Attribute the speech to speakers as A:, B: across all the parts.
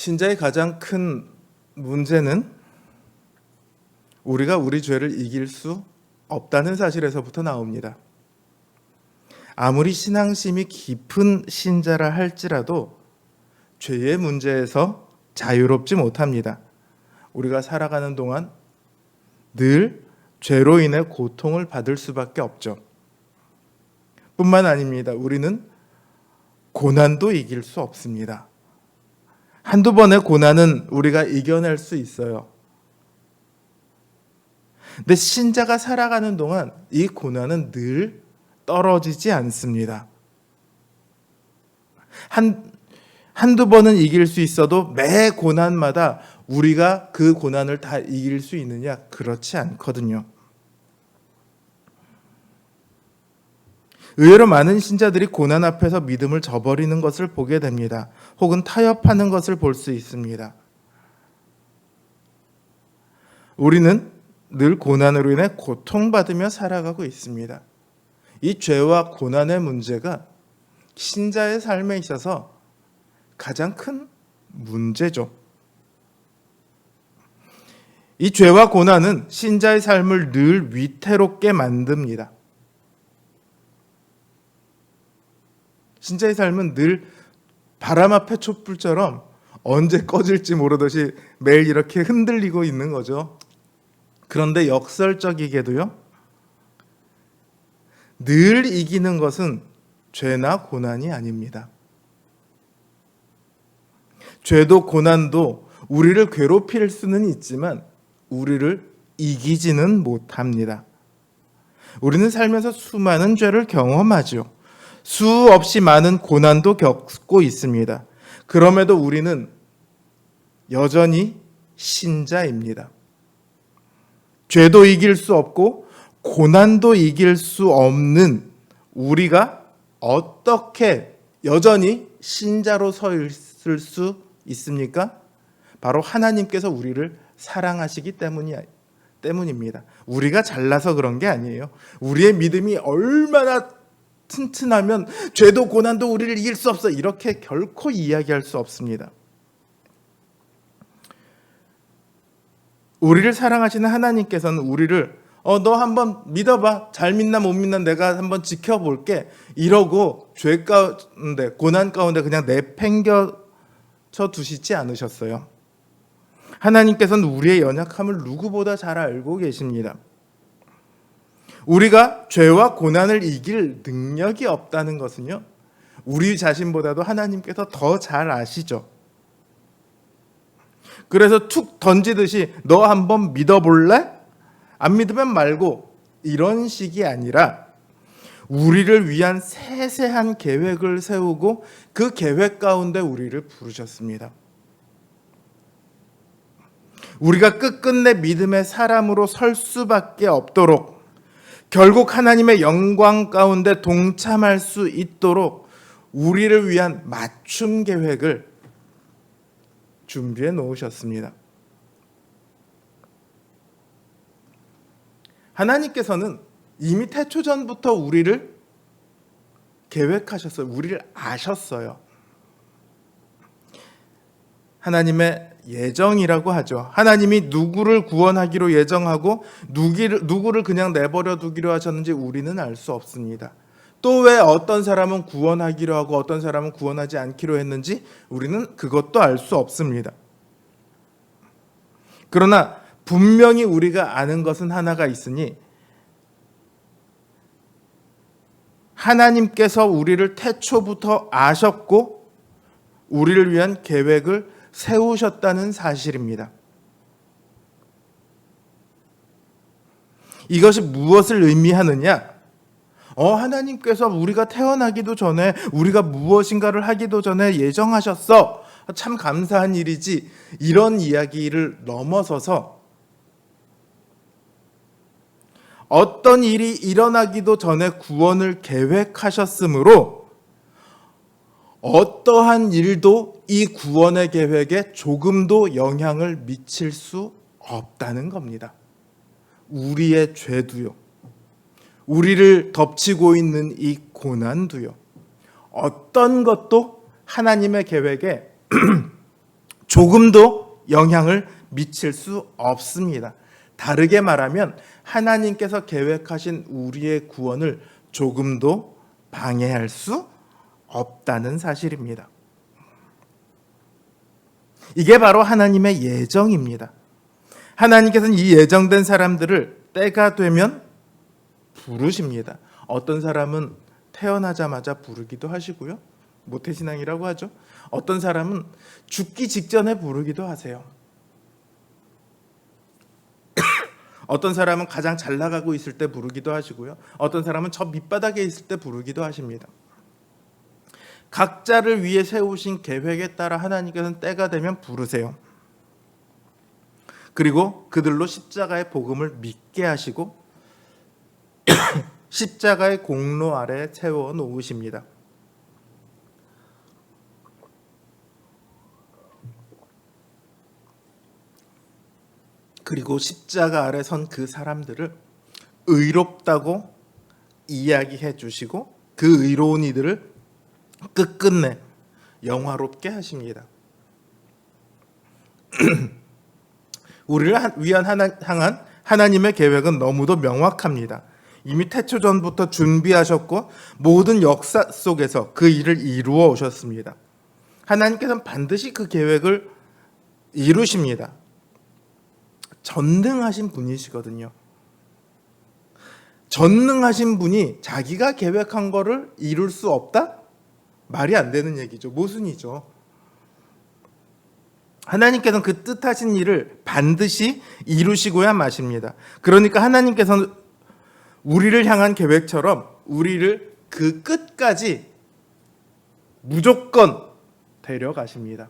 A: 신자의 가장 큰 문제는 우리가 우리 죄를 이길 수 없다는 사실에서부터 나옵니다. 아무리 신앙심이 깊은 신자라 할지라도 죄의 문제에서 자유롭지 못합니다. 우리가 살아가는 동안 늘 죄로 인해 고통을 받을 수밖에 없죠. 뿐만 아닙니다. 우리는 고난도 이길 수 없습니다. 한두 번의 고난은 우리가 이겨낼 수 있어요. 근데 신자가 살아가는 동안 이 고난은 늘 떨어지지 않습니다. 한두 번은 이길 수 있어도 매 고난마다 우리가 그 고난을 다 이길 수 있느냐? 그렇지 않거든요. 의외로 많은 신자들이 고난 앞에서 믿음을 저버리는 것을 보게 됩니다. 혹은 타협하는 것을 볼 수 있습니다. 우리는 늘 고난으로 인해 고통받으며 살아가고 있습니다. 이 죄와 고난의 문제가 신자의 삶에 있어서 가장 큰 문제죠. 이 죄와 고난은 신자의 삶을 늘 위태롭게 만듭니다. 신자의 삶은 늘 바람 앞에 촛불처럼 언제 꺼질지 모르듯이 매일 이렇게 흔들리고 있는 거죠. 그런데 역설적이게도요, 늘 이기는 것은 죄나 고난이 아닙니다. 죄도 고난도 우리를 괴롭힐 수는 있지만 우리를 이기지는 못합니다. 우리는 살면서 수많은 죄를 경험하죠. 수없이 많은 고난도 겪고 있습니다. 그럼에도 우리는 여전히 신자입니다. 죄도 이길 수 없고 고난도 이길 수 없는 우리가 어떻게 여전히 신자로 서 있을 수 있습니까? 바로 하나님께서 우리를 사랑하시기 때문입니다. 우리가 잘나서 그런 게 아니에요. 우리의 믿음이 얼마나 튼튼하면 죄도 고난도 우리를 이길 수 없어, 이렇게 결코 이야기할 수 없습니다. 우리를 사랑하시는 하나님께서는 우리를 너 한번 믿어봐, 잘 믿나 못 믿나 내가 한번 지켜볼게, 이러고 죄 가운데 고난 가운데 그냥 내팽겨쳐 두시지 않으셨어요. 하나님께서는 우리의 연약함을 누구보다 잘 알고 계십니다. 우리가 죄와 고난을 이길 능력이 없다는 것은요, 우리 자신보다도 하나님께서 더 잘 아시죠. 그래서 툭 던지듯이 너 한번 믿어볼래? 안 믿으면 말고, 이런 식이 아니라 우리를 위한 세세한 계획을 세우고 그 계획 가운데 우리를 부르셨습니다. 우리가 끝끝내 믿음의 사람으로 설 수밖에 없도록, 결국 하나님의 영광 가운데 동참할 수 있도록 우리를 위한 맞춤 계획을 준비해 놓으셨습니다. 하나님께서는 이미 태초 전부터 우리를 계획하셨어요. 우리를 아셨어요. 하나님의 예정이라고 하죠. 하나님이 누구를 구원하기로 예정하고 누구를 그냥 내버려 두기로 하셨는지 우리는 알 수 없습니다. 또 왜 어떤 사람은 구원하기로 하고 어떤 사람은 구원하지 않기로 했는지 우리는 그것도 알 수 없습니다. 그러나 분명히 우리가 아는 것은 하나가 있으니, 하나님께서 우리를 태초부터 아셨고 우리를 위한 계획을 세우셨다는 사실입니다. 이것이 무엇을 의미하느냐? 하나님께서 우리가 태어나기도 전에, 우리가 무엇인가를 하기도 전에 예정하셨어. 참 감사한 일이지. 이런 이야기를 넘어서서 어떤 일이 일어나기도 전에 구원을 계획하셨으므로 어떠한 일도 이 구원의 계획에 조금도 영향을 미칠 수 없다는 겁니다. 우리의 죄도요, 우리를 덮치고 있는 이 고난도요, 어떤 것도 하나님의 계획에 조금도 영향을 미칠 수 없습니다. 다르게 말하면 하나님께서 계획하신 우리의 구원을 조금도 방해할 수 없다는 사실입니다. 이게 바로 하나님의 예정입니다. 하나님께서는 이 예정된 사람들을 때가 되면 부르십니다. 어떤 사람은 태어나자마자 부르기도 하시고요. 모태신앙이라고 하죠. 어떤 사람은 죽기 직전에 부르기도 하세요. 어떤 사람은 가장 잘 나가고 있을 때 부르기도 하시고요. 어떤 사람은 저 밑바닥에 있을 때 부르기도 하십니다. 각자를 위해 세우신 계획에 따라 하나님께서는 때가 되면 부르세요. 그리고 그들로 십자가의 복음을 믿게 하시고 십자가의 공로 아래 세워 놓으십니다. 그리고 십자가 아래 선 그 사람들을 의롭다고 이야기해 주시고 그 의로운 이들을 끝끝내 영화롭게 하십니다. 우리를 위한 향한 하나님의 계획은 너무도 명확합니다. 이미 태초전부터 준비하셨고 모든 역사 속에서 그 일을 이루어 오셨습니다. 하나님께서는 반드시 그 계획을 이루십니다. 전능하신 분이시거든요. 전능하신 분이 자기가 계획한 거를 이룰 수 없다? 말이 안 되는 얘기죠. 모순이죠. 하나님께서는 그 뜻하신 일을 반드시 이루시고야 마십니다. 그러니까 하나님께서는 우리를 향한 계획처럼 우리를 그 끝까지 무조건 데려가십니다.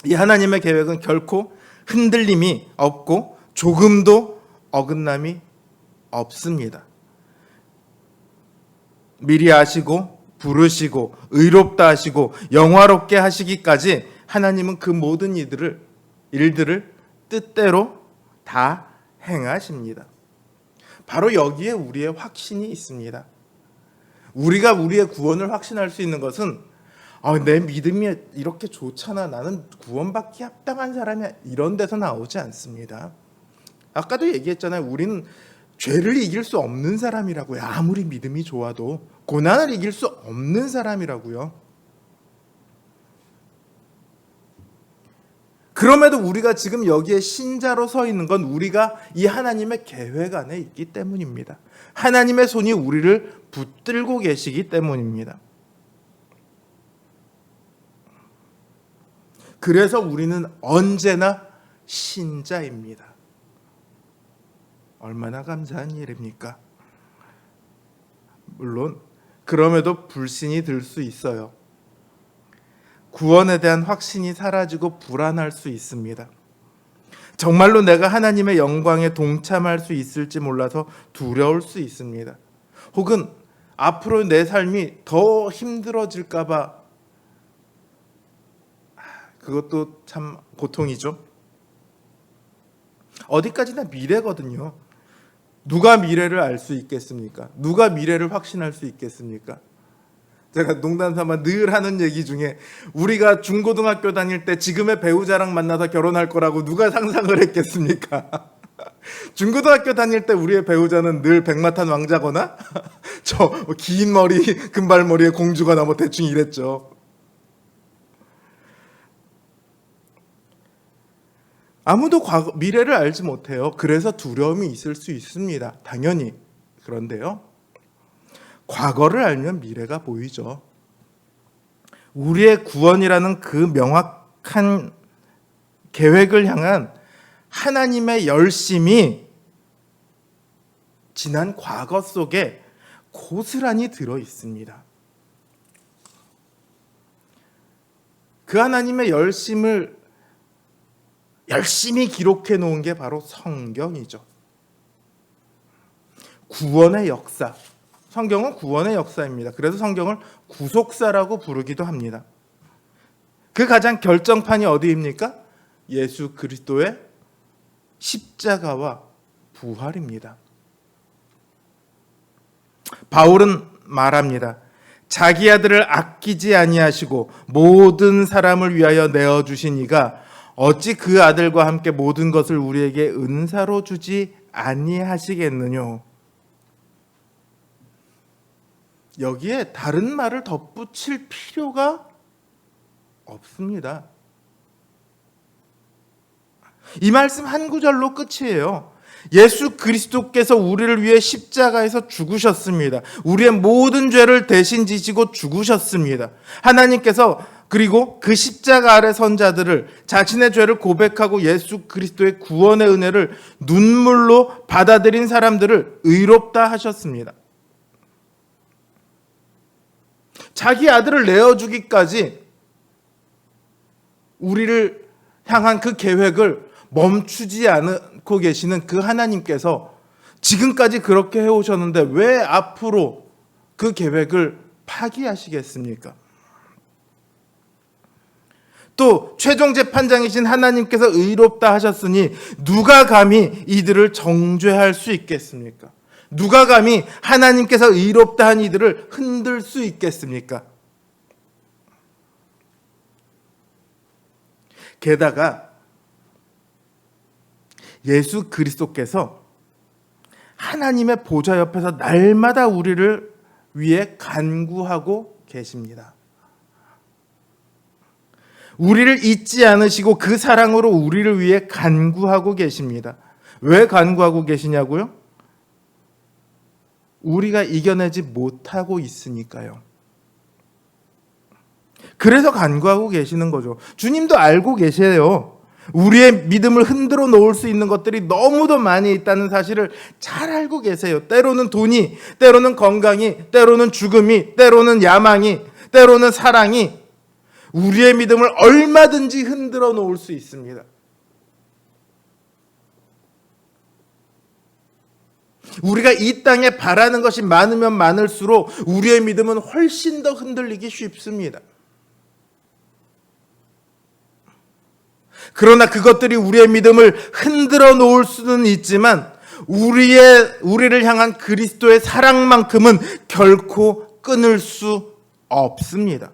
A: 이 하나님의 계획은 결코 흔들림이 없고 조금도 어긋남이 없습니다. 미리 아시고 부르시고 의롭다 하시고 영화롭게 하시기까지 하나님은 그 모든 일들을 뜻대로 다 행하십니다. 바로 여기에 우리의 확신이 있습니다. 우리가 우리의 구원을 확신할 수 있는 것은 내 믿음이 이렇게 좋잖아. 나는 구원받기 합당한 사람이야. 이런 데서 나오지 않습니다. 아까도 얘기했잖아요. 우리는 죄를 이길 수 없는 사람이라고요. 아무리 믿음이 좋아도 고난을 이길 수 없는 사람이라고요. 그럼에도 우리가 지금 여기에 신자로 서 있는 건 우리가 이 하나님의 계획 안에 있기 때문입니다. 하나님의 손이 우리를 붙들고 계시기 때문입니다. 그래서 우리는 언제나 신자입니다. 얼마나 감사한 일입니까? 물론 그럼에도 불신이 들 수 있어요. 구원에 대한 확신이 사라지고 불안할 수 있습니다. 정말로 내가 하나님의 영광에 동참할 수 있을지 몰라서 두려울 수 있습니다. 혹은 앞으로 내 삶이 더 힘들어질까 봐 그것도 참 고통이죠. 어디까지나 미래거든요. 누가 미래를 알 수 있겠습니까? 누가 미래를 확신할 수 있겠습니까? 제가 농담삼아 늘 하는 얘기 중에 우리가 중고등학교 다닐 때 지금의 배우자랑 만나서 결혼할 거라고 누가 상상을 했겠습니까? 중고등학교 다닐 때 우리의 배우자는 늘 백마탄 왕자거나 저 긴 머리 금발머리에 공주거나 뭐 대충 이랬죠. 아무도 미래를 알지 못해요. 그래서 두려움이 있을 수 있습니다. 당연히. 그런데요. 과거를 알면 미래가 보이죠. 우리의 구원이라는 그 명확한 계획을 향한 하나님의 열심이 지난 과거 속에 고스란히 들어 있습니다. 그 하나님의 열심을 열심히 기록해 놓은 게 바로 성경이죠. 구원의 역사. 성경은 구원의 역사입니다. 그래서 성경을 구속사라고 부르기도 합니다. 그 가장 결정판이 어디입니까? 예수 그리스도의 십자가와 부활입니다. 바울은 말합니다. 자기 아들을 아끼지 아니하시고 모든 사람을 위하여 내어 주신 이가 어찌 그 아들과 함께 모든 것을 우리에게 은사로 주지 아니하시겠느뇨. 여기에 다른 말을 덧붙일 필요가 없습니다. 이 말씀 한 구절로 끝이에요. 예수 그리스도께서 우리를 위해 십자가에서 죽으셨습니다. 우리의 모든 죄를 대신 지시고 죽으셨습니다. 하나님께서 그리고 그 십자가 아래 선 자들을 자신의 죄를 고백하고 예수 그리스도의 구원의 은혜를 눈물로 받아들인 사람들을 의롭다 하셨습니다. 자기 아들을 내어주기까지 우리를 향한 그 계획을 멈추지 않고 계시는 그 하나님께서 지금까지 그렇게 해오셨는데 왜 앞으로 그 계획을 파기하시겠습니까? 또 최종 재판장이신 하나님께서 의롭다 하셨으니 누가 감히 이들을 정죄할 수 있겠습니까? 누가 감히 하나님께서 의롭다 한 이들을 흔들 수 있겠습니까? 게다가 예수 그리스도께서 하나님의 보좌 옆에서 날마다 우리를 위해 간구하고 계십니다. 우리를 잊지 않으시고 그 사랑으로 우리를 위해 간구하고 계십니다. 왜 간구하고 계시냐고요? 우리가 이겨내지 못하고 있으니까요. 그래서 간구하고 계시는 거죠. 주님도 알고 계세요. 우리의 믿음을 흔들어 놓을 수 있는 것들이 너무도 많이 있다는 사실을 잘 알고 계세요. 때로는 돈이, 때로는 건강이, 때로는 죽음이, 때로는 야망이, 때로는 사랑이 우리의 믿음을 얼마든지 흔들어 놓을 수 있습니다. 우리가 이 땅에 바라는 것이 많으면 많을수록 우리의 믿음은 훨씬 더 흔들리기 쉽습니다. 그러나 그것들이 우리의 믿음을 흔들어 놓을 수는 있지만 우리를 향한 그리스도의 사랑만큼은 결코 끊을 수 없습니다.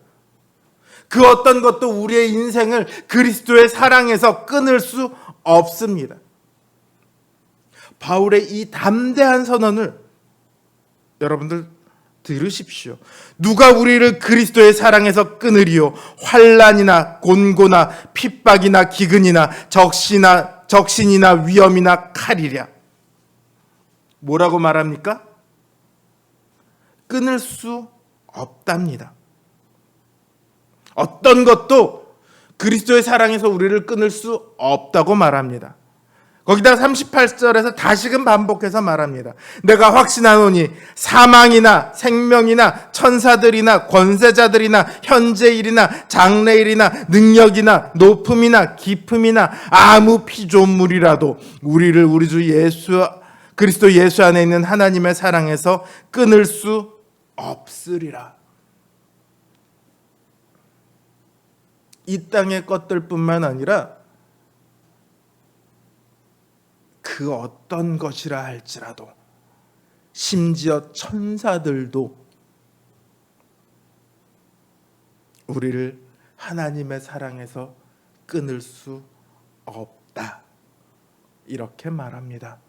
A: 그 어떤 것도 우리의 인생을 그리스도의 사랑에서 끊을 수 없습니다. 바울의 이 담대한 선언을 여러분들 들으십시오. 누가 우리를 그리스도의 사랑에서 끊으리요? 환난이나 곤고나 핍박이나 기근이나 적신이나 위험이나 칼이랴. 뭐라고 말합니까? 끊을 수 없답니다. 어떤 것도 그리스도의 사랑에서 우리를 끊을 수 없다고 말합니다. 거기다가 38절에서 다시금 반복해서 말합니다. 내가 확신하노니 사망이나 생명이나 천사들이나 권세자들이나 현재일이나 장래일이나 능력이나 높음이나 깊음이나 아무 피조물이라도 우리를 우리 주 그리스도 예수 안에 있는 하나님의 사랑에서 끊을 수 없으리라. 이 땅의 것들뿐만 아니라 그 어떤 것이라 할지라도 심지어 천사들도 우리를 하나님의 사랑에서 끊을 수 없다. 이렇게 말합니다.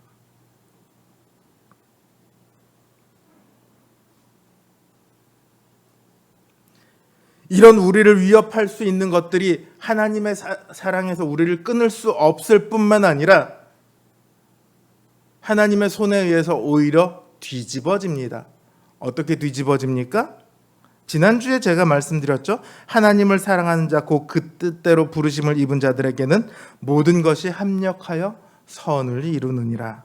A: 이런 우리를 위협할 수 있는 것들이 하나님의 사랑에서 우리를 끊을 수 없을 뿐만 아니라 하나님의 손에 의해서 오히려 뒤집어집니다. 어떻게 뒤집어집니까? 지난주에 제가 말씀드렸죠. 하나님을 사랑하는 자 곧 그 뜻대로 부르심을 입은 자들에게는 모든 것이 합력하여 선을 이루느니라.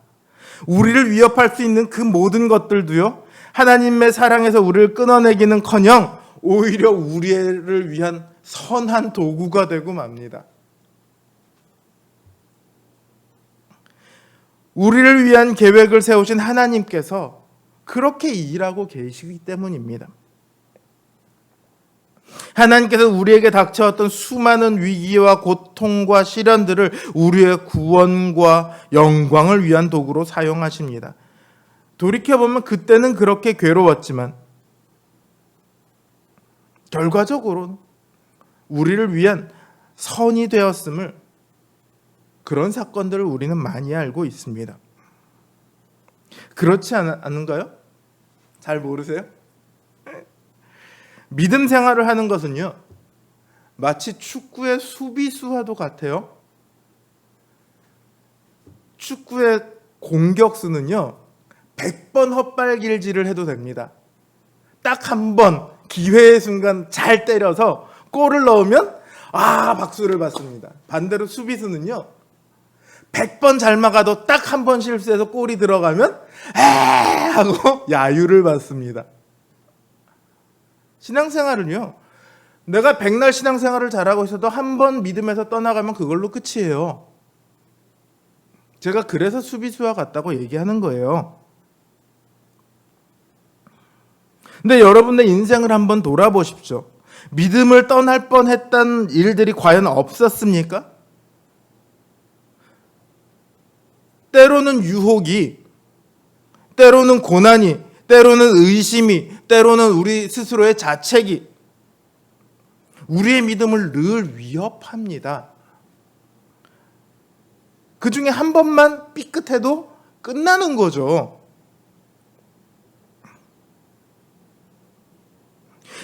A: 우리를 위협할 수 있는 그 모든 것들도요, 하나님의 사랑에서 우리를 끊어내기는커녕 오히려 우리를 위한 선한 도구가 되고 맙니다. 우리를 위한 계획을 세우신 하나님께서 그렇게 일하고 계시기 때문입니다. 하나님께서 우리에게 닥쳐왔던 수많은 위기와 고통과 시련들을 우리의 구원과 영광을 위한 도구로 사용하십니다. 돌이켜보면 그때는 그렇게 괴로웠지만 결과적으로 우리를 위한 선이 되었음을, 그런 사건들을 우리는 많이 알고 있습니다. 그렇지 않은가요? 잘 모르세요? 믿음 생활을 하는 것은요, 마치 축구의 수비수와도 같아요. 축구의 공격수는요, 100번 헛발길질을 해도 됩니다. 딱 한 번 기회의 순간 잘 때려서 골을 넣으면 박수를 받습니다. 반대로 수비수는요, 100번 잘 막아도 딱 한 번 실수해서 골이 들어가면 하고 야유를 받습니다. 신앙생활은요, 내가 백날 신앙생활을 잘하고 있어도 한 번 믿음에서 떠나가면 그걸로 끝이에요. 제가 그래서 수비수와 같다고 얘기하는 거예요. 근데 여러분의 인생을 한번 돌아보십시오. 믿음을 떠날 뻔했던 일들이 과연 없었습니까? 때로는 유혹이, 때로는 고난이, 때로는 의심이, 때로는 우리 스스로의 자책이 우리의 믿음을 늘 위협합니다. 그 중에 한 번만 삐끗해도 끝나는 거죠.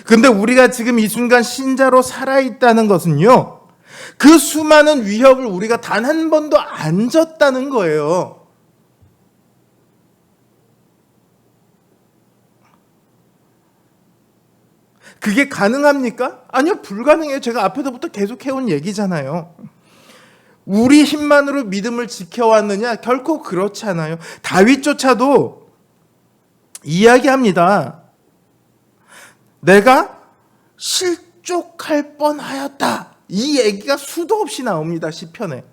A: 근데 우리가 지금 이 순간 신자로 살아있다는 것은요, 그 수많은 위협을 우리가 단 한 번도 안 졌다는 거예요. 그게 가능합니까? 아니요, 불가능해요. 제가 앞에서부터 계속 해온 얘기잖아요. 우리 힘만으로 믿음을 지켜왔느냐? 결코 그렇지 않아요. 다윗조차도 이야기합니다. 내가 실족할 뻔하였다. 이 얘기가 수도 없이 나옵니다. 시편에.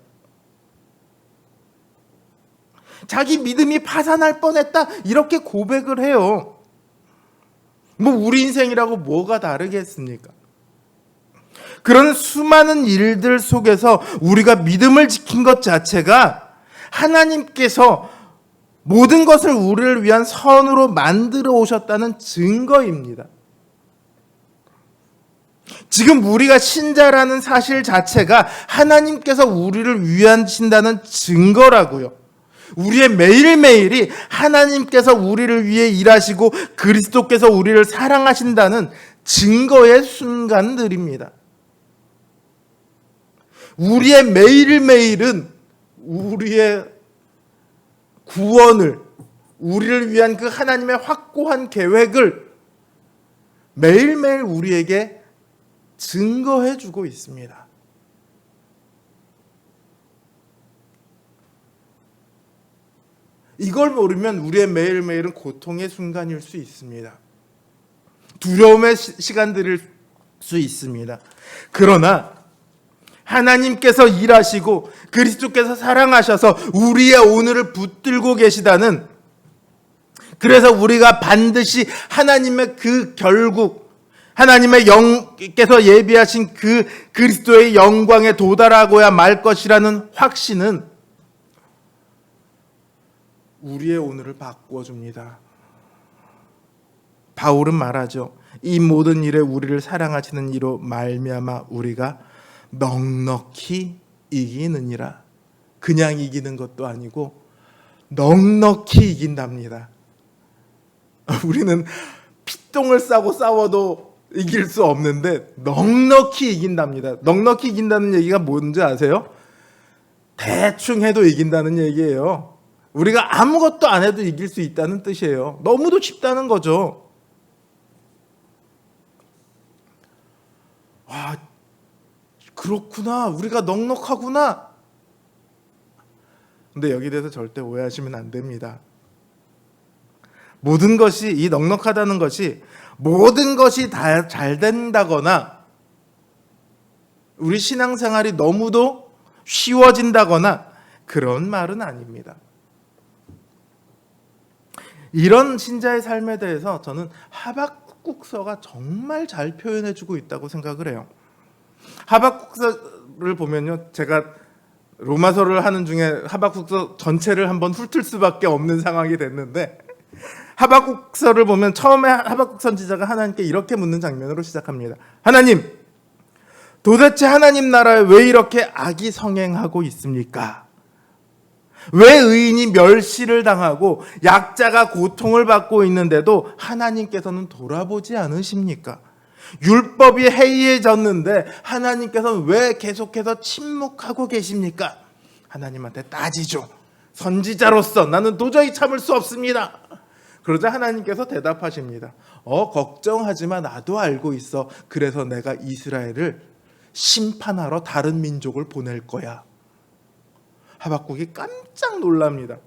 A: 자기 믿음이 파산할 뻔했다. 이렇게 고백을 해요. 우리 인생이라고 뭐가 다르겠습니까? 그런 수많은 일들 속에서 우리가 믿음을 지킨 것 자체가 하나님께서 모든 것을 우리를 위한 선으로 만들어 오셨다는 증거입니다. 지금 우리가 신자라는 사실 자체가 하나님께서 우리를 위하신다는 증거라고요. 우리의 매일매일이 하나님께서 우리를 위해 일하시고 그리스도께서 우리를 사랑하신다는 증거의 순간들입니다. 우리의 매일매일은 우리의 구원을, 우리를 위한 그 하나님의 확고한 계획을 매일매일 우리에게 증거해주고 있습니다. 이걸 모르면 우리의 매일매일은 고통의 순간일 수 있습니다. 두려움의 시간들일 수 있습니다. 그러나 하나님께서 일하시고 그리스도께서 사랑하셔서 우리의 오늘을 붙들고 계시다는, 그래서 우리가 반드시 하나님의 그 결국, 하나님의 영께서 예비하신 그 그리스도의 영광에 도달하고야 말 것이라는 확신은 우리의 오늘을 바꿔줍니다. 바울은 말하죠. 이 모든 일에 우리를 사랑하시는 이로 말미암아 우리가 넉넉히 이기느니라. 그냥 이기는 것도 아니고 넉넉히 이긴답니다. 우리는 피똥을 싸고 싸워도 이길 수 없는데 넉넉히 이긴답니다. 넉넉히 이긴다는 얘기가 뭔지 아세요? 대충 해도 이긴다는 얘기예요. 우리가 아무것도 안 해도 이길 수 있다는 뜻이에요. 너무도 쉽다는 거죠. 그렇구나. 우리가 넉넉하구나. 근데 여기 대해서 절대 오해하시면 안 됩니다. 모든 것이, 이 넉넉하다는 것이 모든 것이 다 잘 된다거나 우리 신앙생활이 너무도 쉬워진다거나 그런 말은 아닙니다. 이런 신자의 삶에 대해서 저는 하박국서가 정말 잘 표현해주고 있다고 생각을 해요. 하박국서를 보면요, 제가 로마서를 하는 중에 하박국서 전체를 한번 훑을 수밖에 없는 상황이 됐는데, 하박국서를 보면 처음에 하박국 선지자가 하나님께 이렇게 묻는 장면으로 시작합니다. 하나님, 도대체 하나님 나라에 왜 이렇게 악이 성행하고 있습니까? 왜 의인이 멸시를 당하고 약자가 고통을 받고 있는데도 하나님께서는 돌아보지 않으십니까? 율법이 해이해졌는데 하나님께서는 왜 계속해서 침묵하고 계십니까? 하나님한테 따지죠. 선지자로서 나는 도저히 참을 수 없습니다. 그러자 하나님께서 대답하십니다. 걱정하지 마. 나도 알고 있어. 그래서 내가 이스라엘을 심판하러 다른 민족을 보낼 거야. 하박국이 깜짝 놀랍니다.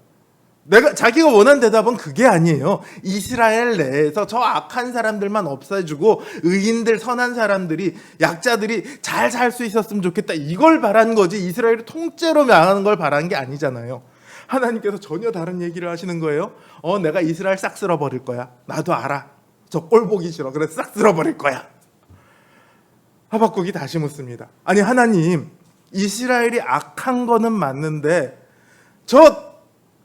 A: 자기가 원한 대답은 그게 아니에요. 이스라엘 내에서 저 악한 사람들만 없애주고 의인들, 선한 사람들이, 약자들이 잘 살 수 있었으면 좋겠다. 이걸 바란 거지 이스라엘을 통째로 망하는 걸 바란 게 아니잖아요. 하나님께서 전혀 다른 얘기를 하시는 거예요. 내가 이스라엘 싹 쓸어버릴 거야. 나도 알아. 저 꼴 보기 싫어. 그래서 싹 쓸어버릴 거야. 하박국이 다시 묻습니다. 아니 하나님, 이스라엘이 악한 거는 맞는데 저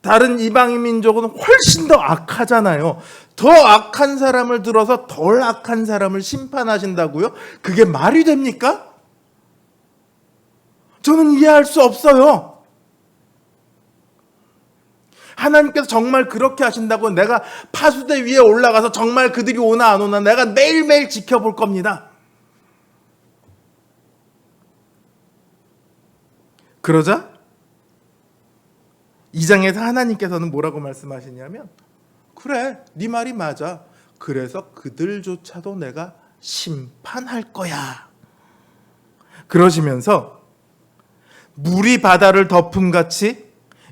A: 다른 이방인 민족은 훨씬 더 악하잖아요. 더 악한 사람을 들어서 덜 악한 사람을 심판하신다고요? 그게 말이 됩니까? 저는 이해할 수 없어요. 하나님께서 정말 그렇게 하신다고 내가 파수대 위에 올라가서 정말 그들이 오나 안 오나 내가 매일매일 지켜볼 겁니다. 그러자 2장에서 하나님께서는 뭐라고 말씀하시냐면, 그래, 네 말이 맞아. 그래서 그들조차도 내가 심판할 거야. 그러시면서 물이 바다를 덮음같이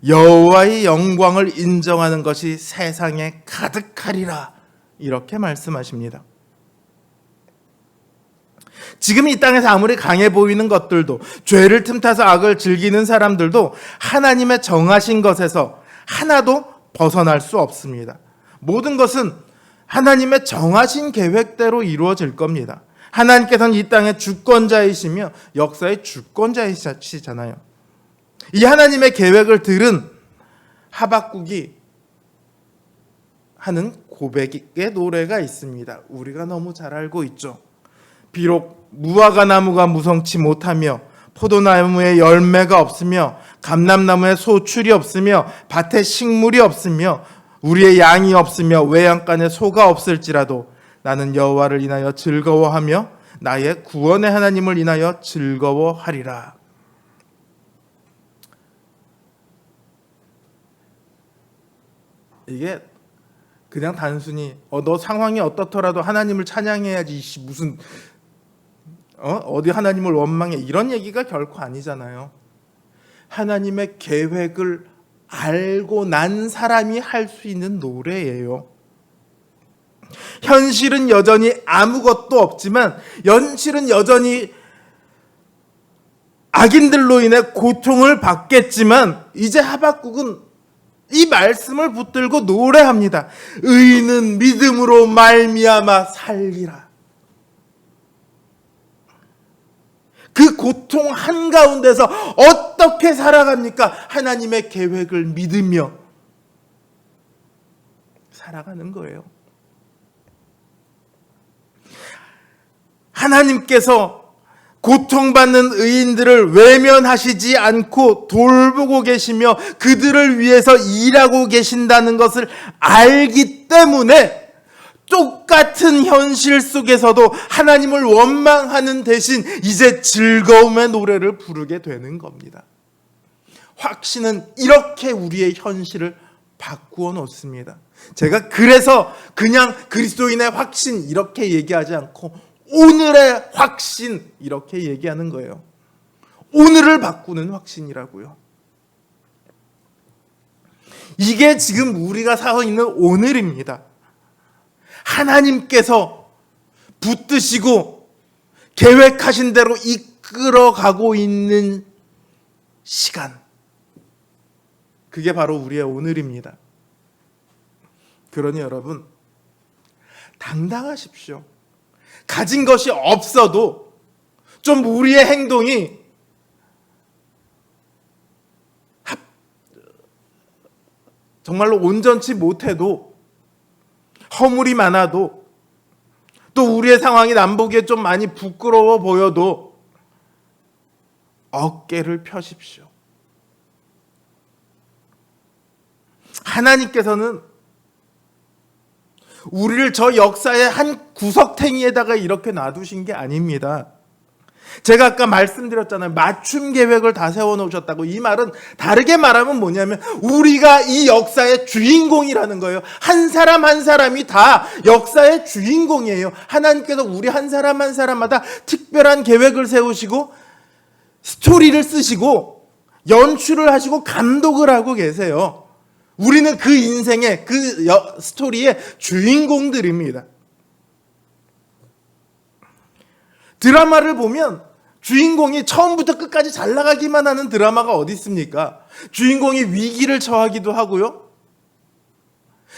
A: 여호와의 영광을 인정하는 것이 세상에 가득하리라, 이렇게 말씀하십니다. 지금 이 땅에서 아무리 강해 보이는 것들도, 죄를 틈타서 악을 즐기는 사람들도 하나님의 정하신 것에서 하나도 벗어날 수 없습니다. 모든 것은 하나님의 정하신 계획대로 이루어질 겁니다. 하나님께서는 이 땅의 주권자이시며 역사의 주권자이시잖아요. 이 하나님의 계획을 들은 하박국이 하는 고백의 노래가 있습니다. 우리가 너무 잘 알고 있죠. 비록 무화과 나무가 무성치 못하며 포도나무에 열매가 없으며 감람나무에 소출이 없으며 밭에 식물이 없으며 우리의 양이 없으며 외양간에 소가 없을지라도 나는 여호와를 인하여 즐거워하며 나의 구원의 하나님을 인하여 즐거워하리라. 이게 그냥 단순히 너 상황이 어떻더라도 하나님을 찬양해야지 무슨 어디 하나님을 원망해, 이런 얘기가 결코 아니잖아요. 하나님의 계획을 알고 난 사람이 할 수 있는 노래예요. 현실은 여전히 아무것도 없지만, 현실은 여전히 악인들로 인해 고통을 받겠지만, 이제 하박국은 이 말씀을 붙들고 노래합니다. 의인은 믿음으로 말미암아 살리라. 그 고통 한가운데서 어떻게 살아갑니까? 하나님의 계획을 믿으며 살아가는 거예요. 하나님께서 고통받는 의인들을 외면하시지 않고 돌보고 계시며 그들을 위해서 일하고 계신다는 것을 알기 때문에 똑같은 현실 속에서도 하나님을 원망하는 대신 이제 즐거움의 노래를 부르게 되는 겁니다. 확신은 이렇게 우리의 현실을 바꾸어 놓습니다. 제가 그래서 그냥 그리스도인의 확신 이렇게 얘기하지 않고 오늘의 확신 이렇게 얘기하는 거예요. 오늘을 바꾸는 확신이라고요. 이게 지금 우리가 살고 있는 오늘입니다. 하나님께서 붙드시고 계획하신 대로 이끌어가고 있는 시간, 그게 바로 우리의 오늘입니다. 그러니 여러분, 당당하십시오. 가진 것이 없어도 좀 우리의 행동이 정말로 온전치 못해도 허물이 많아도 또 우리의 상황이 남 보기에 좀 많이 부끄러워 보여도 어깨를 펴십시오. 하나님께서는 우리를 저 역사의 한 구석탱이에다가 이렇게 놔두신 게 아닙니다. 제가 아까 말씀드렸잖아요. 맞춤 계획을 다 세워놓으셨다고. 이 말은 다르게 말하면 뭐냐면 우리가 이 역사의 주인공이라는 거예요. 한 사람 한 사람이 다 역사의 주인공이에요. 하나님께서 우리 한 사람 한 사람마다 특별한 계획을 세우시고 스토리를 쓰시고 연출을 하시고 감독을 하고 계세요. 우리는 그 인생의 그 스토리의 주인공들입니다. 드라마를 보면 주인공이 처음부터 끝까지 잘 나가기만 하는 드라마가 어디 있습니까? 주인공이 위기를 처하기도 하고요.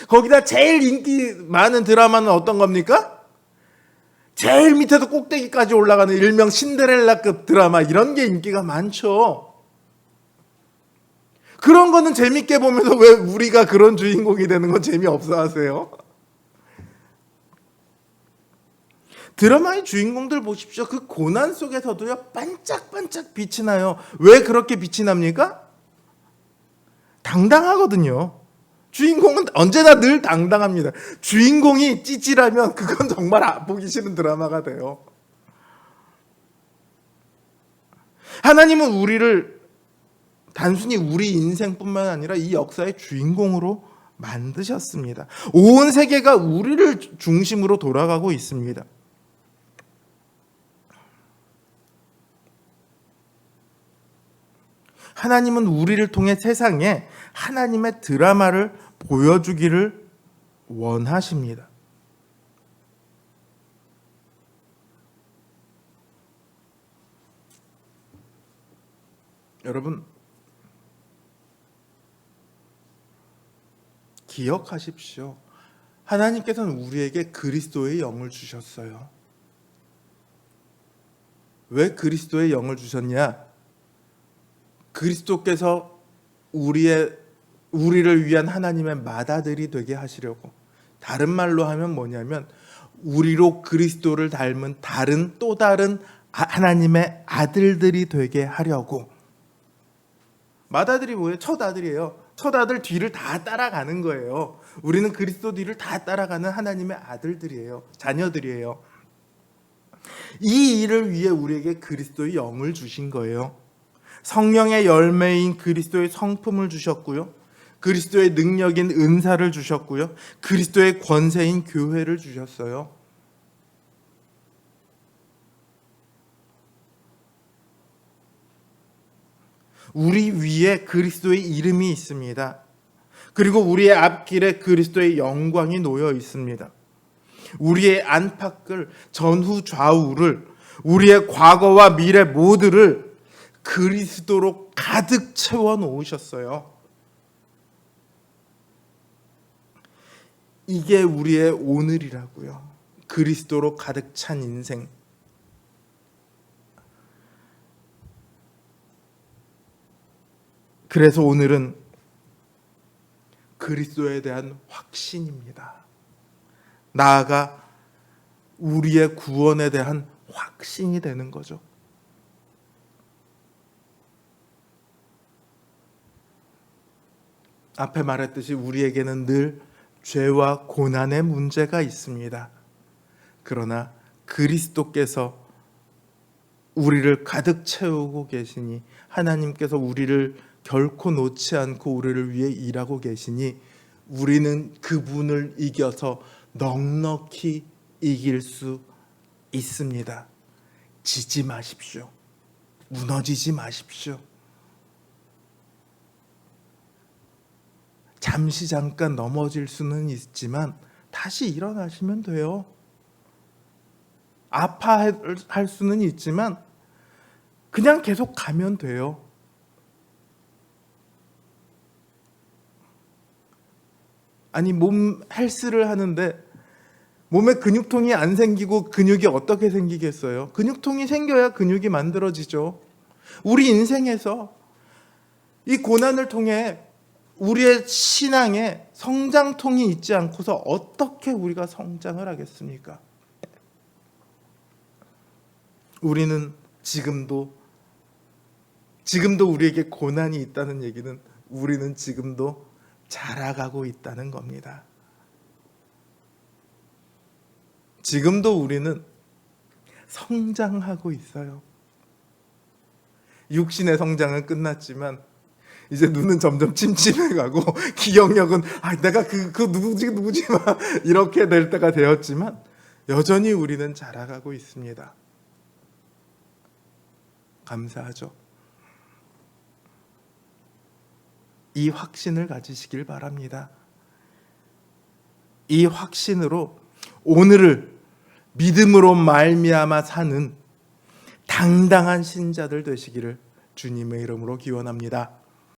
A: 거기다 제일 인기 많은 드라마는 어떤 겁니까? 제일 밑에서 꼭대기까지 올라가는 일명 신데렐라급 드라마, 이런 게 인기가 많죠. 그런 거는 재밌게 보면서 왜 우리가 그런 주인공이 되는 건 재미없어 하세요? 드라마의 주인공들 보십시오. 그 고난 속에서도요, 반짝반짝 빛이 나요. 왜 그렇게 빛이 납니까? 당당하거든요. 주인공은 언제나 늘 당당합니다. 주인공이 찌질하면 그건 정말 보기 싫은 드라마가 돼요. 하나님은 우리를 단순히 우리 인생뿐만 아니라 이 역사의 주인공으로 만드셨습니다. 온 세계가 우리를 중심으로 돌아가고 있습니다. 하나님은 우리를 통해 세상에 하나님의 드라마를 보여주기를 원하십니다. 여러분, 기억하십시오. 하나님께서는 우리에게 그리스도의 영을 주셨어요. 왜 그리스도의 영을 주셨냐? 그리스도께서 우리를 위한 하나님의 맏아들이 되게 하시려고. 다른 말로 하면 뭐냐면 우리로 그리스도를 닮은 또 다른 하나님의 아들들이 되게 하려고. 맏아들이 뭐예요? 첫 아들이에요. 첫 아들 뒤를 다 따라가는 거예요. 우리는 그리스도 뒤를 다 따라가는 하나님의 아들들이에요. 자녀들이에요. 이 일을 위해 우리에게 그리스도의 영을 주신 거예요. 성령의 열매인 그리스도의 성품을 주셨고요. 그리스도의 능력인 은사를 주셨고요. 그리스도의 권세인 교회를 주셨어요. 우리 위에 그리스도의 이름이 있습니다. 그리고 우리의 앞길에 그리스도의 영광이 놓여 있습니다. 우리의 안팎을, 전후 좌우를, 우리의 과거와 미래 모두를 그리스도로 가득 채워 놓으셨어요. 이게 우리의 오늘이라고요. 그리스도로 가득 찬 인생. 그래서 오늘은 그리스도에 대한 확신입니다. 나아가 우리의 구원에 대한 확신이 되는 거죠. 앞에 말했듯이 우리에게는 늘 죄와 고난의 문제가 있습니다. 그러나 그리스도께서 우리를 가득 채우고 계시니, 하나님께서 우리를 결코 놓지 않고 우리를 위해 일하고 계시니 우리는 그분을 이겨서 넉넉히 이길 수 있습니다. 지지 마십시오. 무너지지 마십시오. 잠시 잠깐 넘어질 수는 있지만 다시 일어나시면 돼요. 아파할 수는 있지만 그냥 계속 가면 돼요. 아니, 몸 헬스를 하는데 몸에 근육통이 안 생기고 근육이 어떻게 생기겠어요? 근육통이 생겨야 근육이 만들어지죠. 우리 인생에서 이 고난을 통해 우리의 신앙에 성장통이 있지 않고서 어떻게 우리가 성장을 하겠습니까? 우리는 지금도 우리에게 고난이 있다는 얘기는 우리는 지금도 자라가고 있다는 겁니다. 지금도 우리는 성장하고 있어요. 육신의 성장은 끝났지만 이제 눈은 점점 침침해가고 기억력은 내가 그 누구지 막 이렇게 될 때가 되었지만 여전히 우리는 자라가고 있습니다. 감사하죠. 이 확신을 가지시길 바랍니다. 이 확신으로 오늘을 믿음으로 말미암아 사는 당당한 신자들 되시기를 주님의 이름으로 기원합니다.